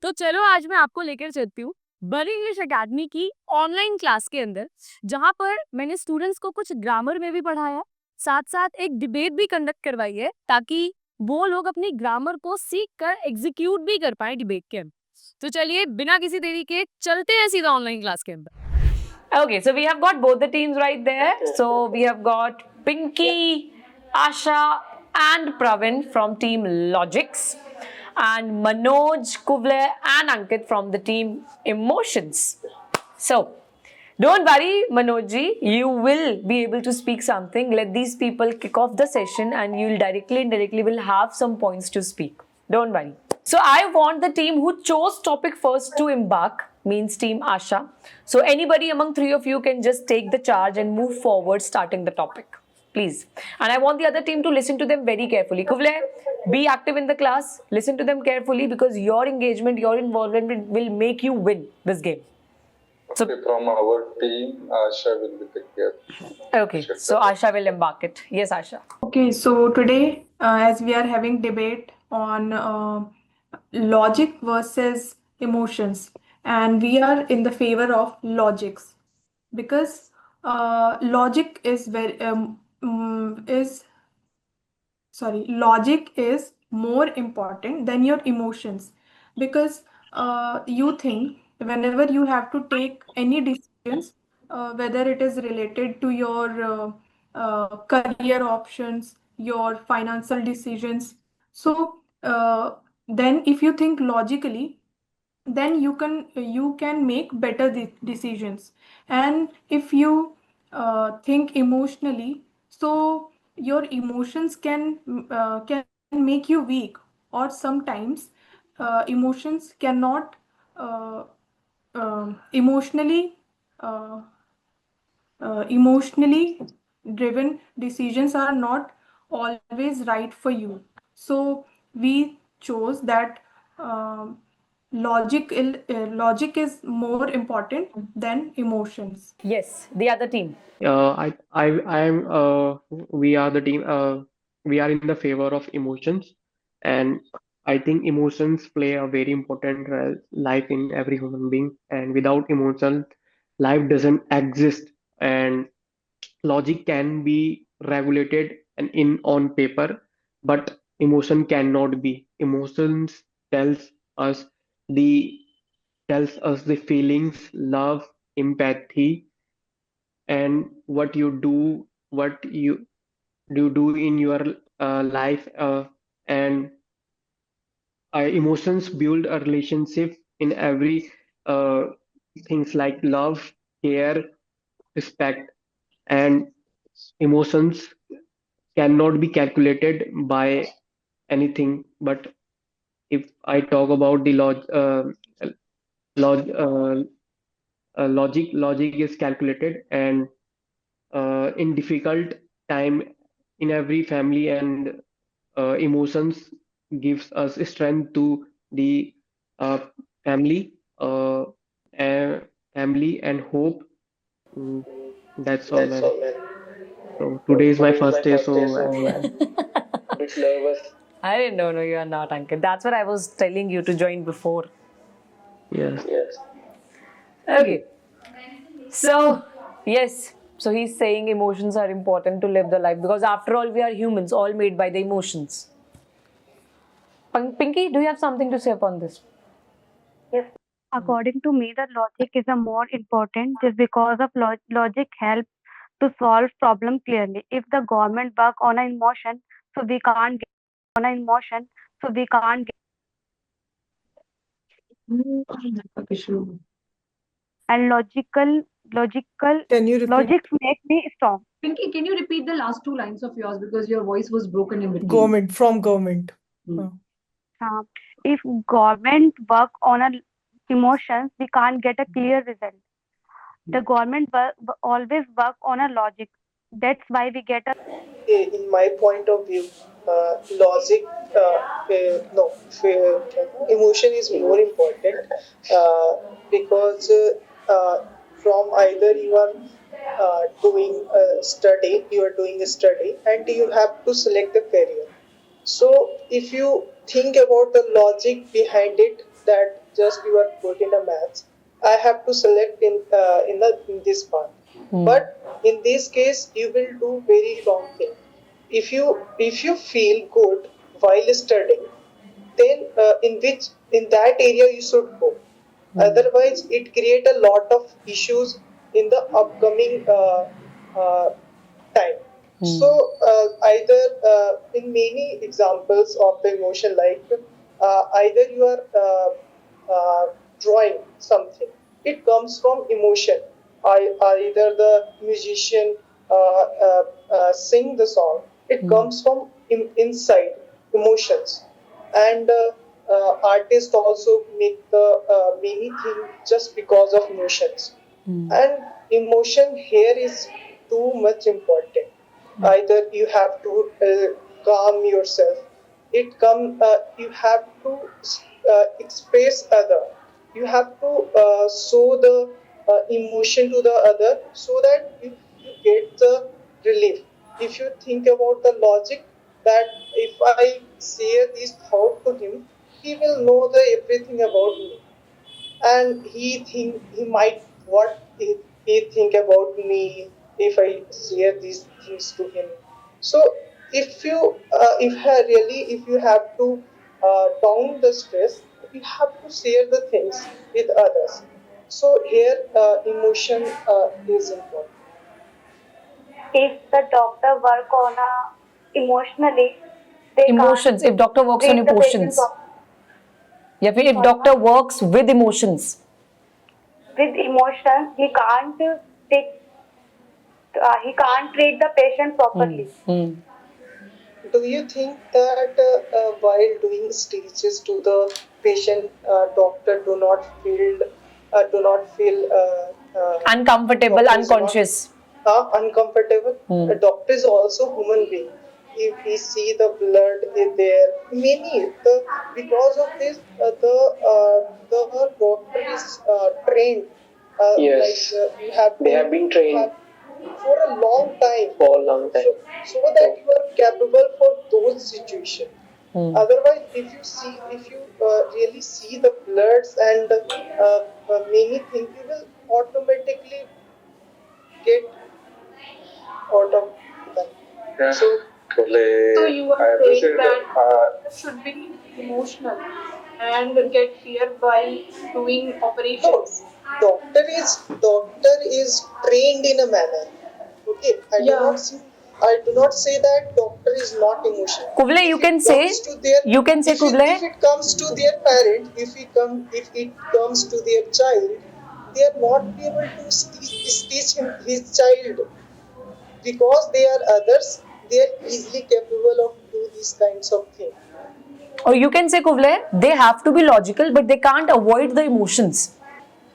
तो चलो आज मैं आपको लेकर चलती हूँ बरी इंग्लिश एकेडमी की ऑनलाइन क्लास के अंदर, जहाँ पर मैंने स्टूडेंट्स को कुछ ग्रामर में भी पढ़ाया, साथ साथ एक डिबेट भी कंडक्ट करवाई है ताकि वो लोग अपनी ग्रामर को सीख कर एग्जीक्यूट भी कर पाए डिबेट के अंदर। तो चलिए बिना किसी देरी के चलते हैं सीधा ऑनलाइन क्लास के अंदर। Okay, so we have got both the teams right there. So we have got Pinky, Asha and Pravin from team Logics, and Manoj, Kuvle and Ankit from the team Emotions. So don't worry, Manojji, you will be able to speak something. Let these people kick off the session and you'll indirectly will have some points to speak. Don't worry. So I want the team who chose topic first to embark, means team Asha. So anybody among three of you can just take the charge and move forward starting the topic. Please. And I want the other team to listen to them very carefully. Kuvle, be active in the class. Listen to them carefully because your engagement, your involvement will make you win this game. So, okay, from our team, Asha will be taking care. Okay, so Asha will embark it. Yes, Asha. Okay, so today, as we are having debate on logic versus emotions, and we are in the favor of logics because logic is logic is more important than your emotions because you think whenever you have to take any decisions, whether it is related to your career options, your financial decisions. So then if you think logically, then you can make better decisions. And if you think emotionally, so your emotions can make you weak, or sometimes emotions cannot emotionally emotionally driven decisions are not always right for you. So we chose that logic is more important than emotions. Yes, the other team. We are the team. We are in the favor of emotions, and I think emotions play a very important life in every human being. And without emotions, life doesn't exist. And logic can be regulated and in on paper, but emotion cannot be. Emotions tells us the tells us the feelings, love, empathy, and what you do in your life, and emotions build a relationship in every uh, things like love, care, respect, and emotions cannot be calculated by anything. But if I talk about the log, logic is calculated, and in difficult time in every family, and emotions gives us strength to the uh, family uh, family and hope. Mm, that's all, man. So today is my first day, so I'm a bit nervous. I didn't know, no, you are not, Ankit. That's what I was telling you to join before. Yes. Okay. So, yes. So he's saying emotions are important to live the life because after all, we are humans, all made by the emotions. Pinky, do you have something to say upon this? Yes. According to me, the logic is a more important just because of logic helps to solve problem clearly. If the government work on an emotion, so we can't get on an emotion, so we can't get, and logical Can you repeat? logics make me strong. Pinky, can you repeat the last two lines of yours because your voice was broken in between? Government. If government work on a emotions, we can't get a clear result. The government always work on a logic. That's why we get a. In my point of view, logic, no, emotion is more important because from either you are doing a study, and you have to select a career. So if you think about the logic behind it, that just you are good in a maths, I have to select in this path. But in this case, you will do very wrong thing. If you feel good while studying, then in that area you should go. Otherwise, it create a lot of issues in the upcoming uh, time. So either in many examples of the emotion, like either you are drawing something, it comes from emotion. Either the musician sing the song, it comes from inside emotions. And artists also make the many things just because of emotions. And emotion here is too much important. Either you have to calm yourself, you have to express other, you have to show the emotion to the other, so that you get the relief. If you think about the logic, that if I share this thought to him, he will know the everything about me, and he might what he think about me if I share these things to him. So if you have to down the stress, you have to share the things with others. So here emotion is important. If the doctor work on a emotionally, they Emotions, if doctor works on treat the patient emotions, या फिर if doctor works with emotions. with emotions, he can't treat the patient properly. Do you think that while doing stitches to the patient, doctor do not feel Uncomfortable, doctor is unconscious. uncomfortable? A doctor is also human being. If we see the blood is there, because of this the doctor is trained. Yes, You have they have been trained for a long time. for a long time. So that you are capable for those situations. Otherwise, if you really see the bloods and many things, you will automatically get out of them. Yeah. So you I are appreciate saying that. that should be emotional and get fear while doing no, operations. doctor is trained in a manner. Okay, Yeah. I do not say that doctor is not emotional. Kuvle, If you it can say, comes to their, you can say, if it, Kuvle. if it comes to their parent, if it comes to their child, they are not able to teach him his child, because they are others. They are easily capable of do these kinds of things. Or you can say, Kuvle, they have to be logical, but they can't avoid the emotions.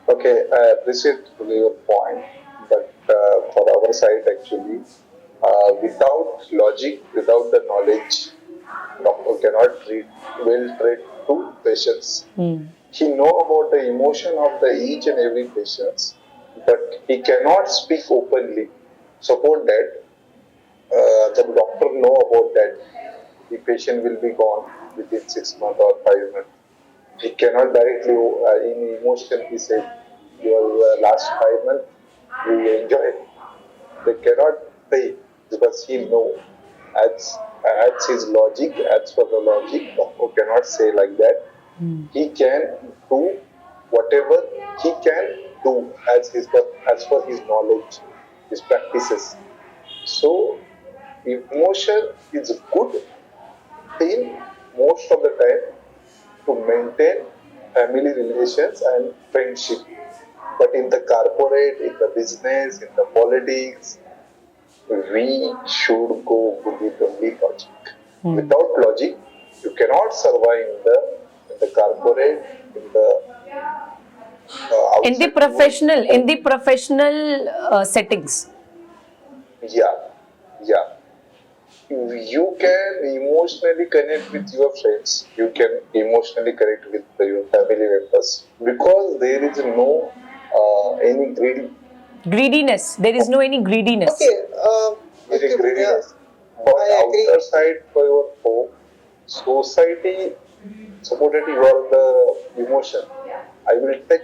Okay, I appreciate your point, but for our side actually, without logic, without the knowledge, doctor cannot treat two patients. He know about the emotion of the each and every patient, but he cannot speak openly. Suppose that the doctor know about that the patient will be gone within 6 months or 5 months. He cannot directly in emotion he said your last 5 months we enjoy it. They cannot say because he know as his logic, as for the logic, doctor cannot say like that. He can do whatever he can do as per his knowledge, his practices. So emotion is good in most of the time to maintain family relations and friendship. But in the corporate, in the business, in the politics, we should go with only logic. Without logic, you cannot survive in the corporate, in the In the professional settings. Yeah, yeah. You can emotionally connect with your friends. You can emotionally connect with your family members because there is no any Greediness. There is no any greediness. Okay, very greediness. I But agree. outer side for your home, society, suppose that you are the emotion. I will take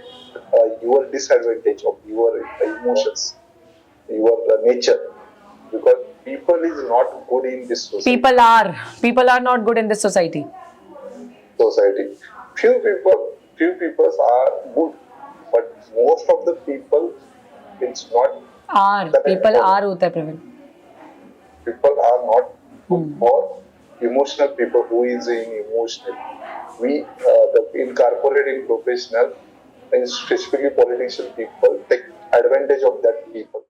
your disadvantage of your emotions, your nature, because people is not good in this society. People are not good in this society. Few people are good, but most of the people, it's not correct People for are होता है Praveen. people are not good for emotional people who is in emotional. We in corporate, in professional, and specifically politician people take advantage of that people.